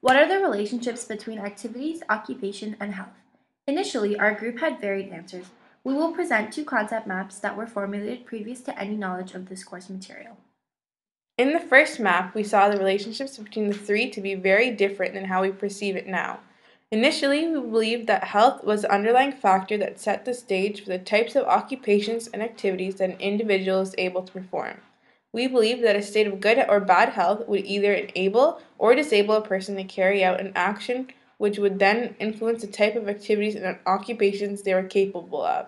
What are the relationships between activities, occupation, and health? Initially, our group had varied answers. We will present two concept maps that were formulated previous to any knowledge of this course material. In the first map, we saw the relationships between the three to be very different than how we perceive it now. Initially, we believed that health was the underlying factor that set the stage for the types of occupations and activities that an individual is able to perform. We believed that a state of good or bad health would either enable or disable a person to carry out an action which would then influence the type of activities and occupations they were capable of.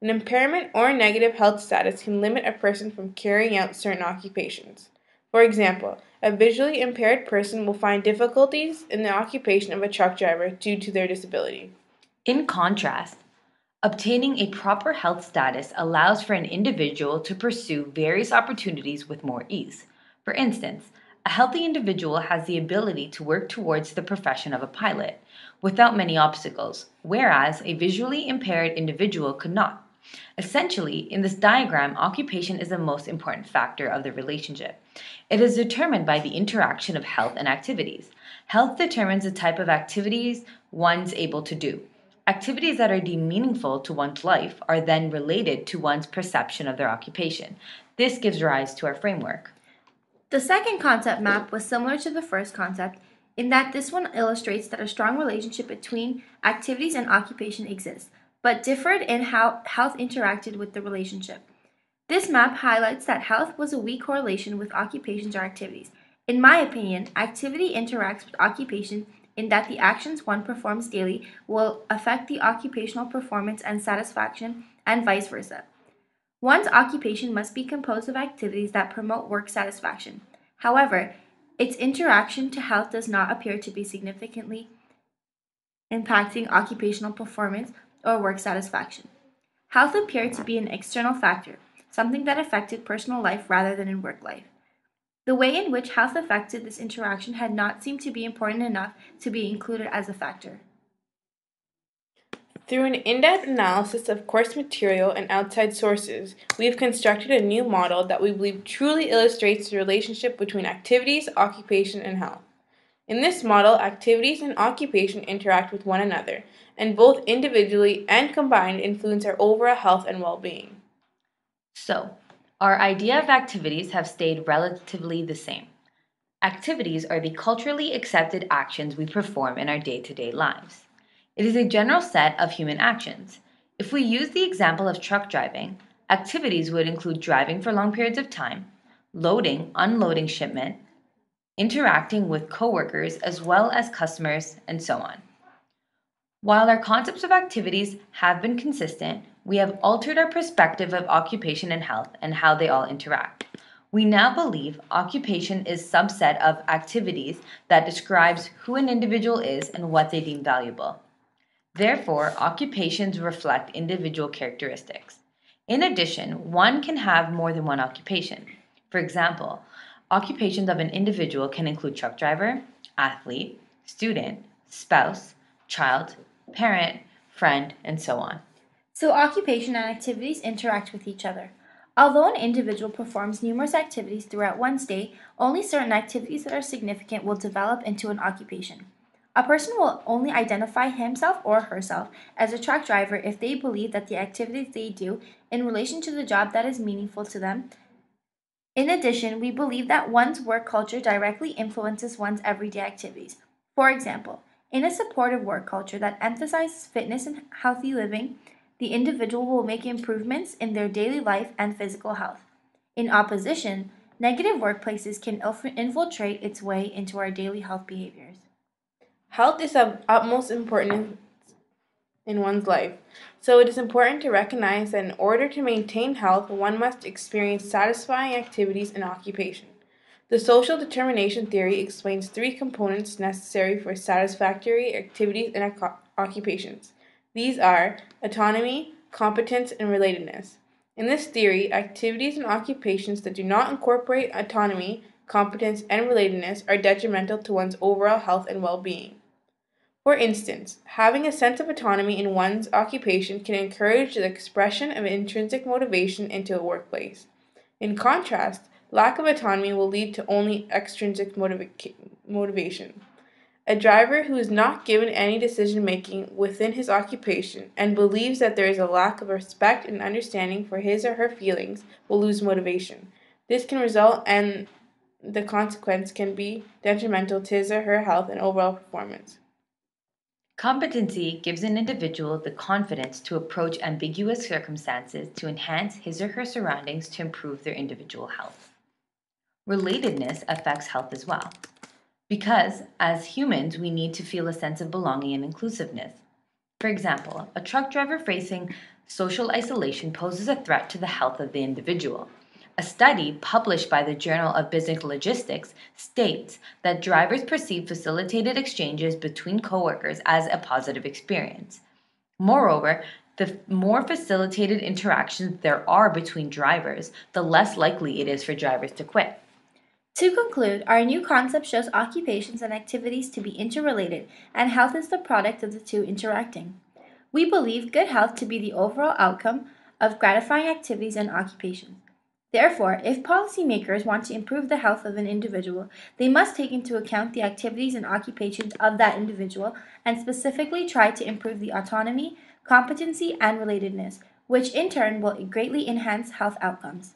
An impairment or negative health status can limit a person from carrying out certain occupations. For example, a visually impaired person will find difficulties in the occupation of a truck driver due to their disability. In contrast, obtaining a proper health status allows for an individual to pursue various opportunities with more ease. For instance, a healthy individual has the ability to work towards the profession of a pilot without many obstacles, whereas a visually impaired individual could not. Essentially, in this diagram, occupation is the most important factor of the relationship. It is determined by the interaction of health and activities. Health determines the type of activities one's able to do. Activities that are deemed meaningful to one's life are then related to one's perception of their occupation. This gives rise to our framework. The second concept map was similar to the first concept in that this one illustrates that a strong relationship between activities and occupation exists, but differed in how health interacted with the relationship. This map highlights that health was a weak correlation with occupations or activities. In my opinion, activity interacts with occupation in that the actions one performs daily will affect the occupational performance and satisfaction, and vice versa. One's occupation must be composed of activities that promote work satisfaction. However, its interaction to health does not appear to be significantly impacting occupational performance or work satisfaction. Health appeared to be an external factor, something that affected personal life rather than in work life. The way in which health affected this interaction had not seemed to be important enough to be included as a factor. Through an in-depth analysis of course material and outside sources, we have constructed a new model that we believe truly illustrates the relationship between activities, occupation, and health. In this model, activities and occupation interact with one another, and both individually and combined influence our overall health and well-being. So, our idea of activities have stayed relatively the same. Activities are the culturally accepted actions we perform in our day to day lives. It is a general set of human actions. If we use the example of truck driving, activities would include driving for long periods of time, loading, unloading shipment, interacting with coworkers as well as customers, and so on. While our concepts of activities have been consistent, we have altered our perspective of occupation and health and how they all interact. We now believe occupation is subset of activities that describes who an individual is and what they deem valuable. Therefore, occupations reflect individual characteristics. In addition, one can have more than one occupation. For example, occupations of an individual can include truck driver, athlete, student, spouse, child, parent, friend, and so on. So, occupation and activities interact with each other. Although an individual performs numerous activities throughout one's day, only certain activities that are significant will develop into an occupation. A person will only identify himself or herself as a truck driver if they believe that the activities they do in relation to the job that is meaningful to them. In addition, we believe that one's work culture directly influences one's everyday activities. For example, in a supportive work culture that emphasizes fitness and healthy living, the individual will make improvements in their daily life and physical health. In opposition, negative workplaces can infiltrate its way into our daily health behaviors. Health is of utmost importance in one's life, so it is important to recognize that in order to maintain health, one must experience satisfying activities and occupation. The social determination theory explains three components necessary for satisfactory activities and occupations. These are autonomy, competence, and relatedness. In this theory, activities and occupations that do not incorporate autonomy, competence, and relatedness are detrimental to one's overall health and well-being. For instance, having a sense of autonomy in one's occupation can encourage the expression of intrinsic motivation into a workplace. In contrast, lack of autonomy will lead to only extrinsic motivation. A driver who is not given any decision making within his occupation and believes that there is a lack of respect and understanding for his or her feelings will lose motivation. This can result, and the consequence can be detrimental to his or her health and overall performance. Competency gives an individual the confidence to approach ambiguous circumstances to enhance his or her surroundings to improve their individual health. Relatedness affects health as well, because as humans, we need to feel a sense of belonging and inclusiveness. For example, a truck driver facing social isolation poses a threat to the health of the individual. A study published by the Journal of Business Logistics states that drivers perceive facilitated exchanges between coworkers as a positive experience. Moreover, the more facilitated interactions there are between drivers, the less likely it is for drivers to quit. To conclude, our new concept shows occupations and activities to be interrelated, and health is the product of the two interacting. We believe good health to be the overall outcome of gratifying activities and occupations. Therefore, if policymakers want to improve the health of an individual, they must take into account the activities and occupations of that individual and specifically try to improve the autonomy, competency, and relatedness, which in turn will greatly enhance health outcomes.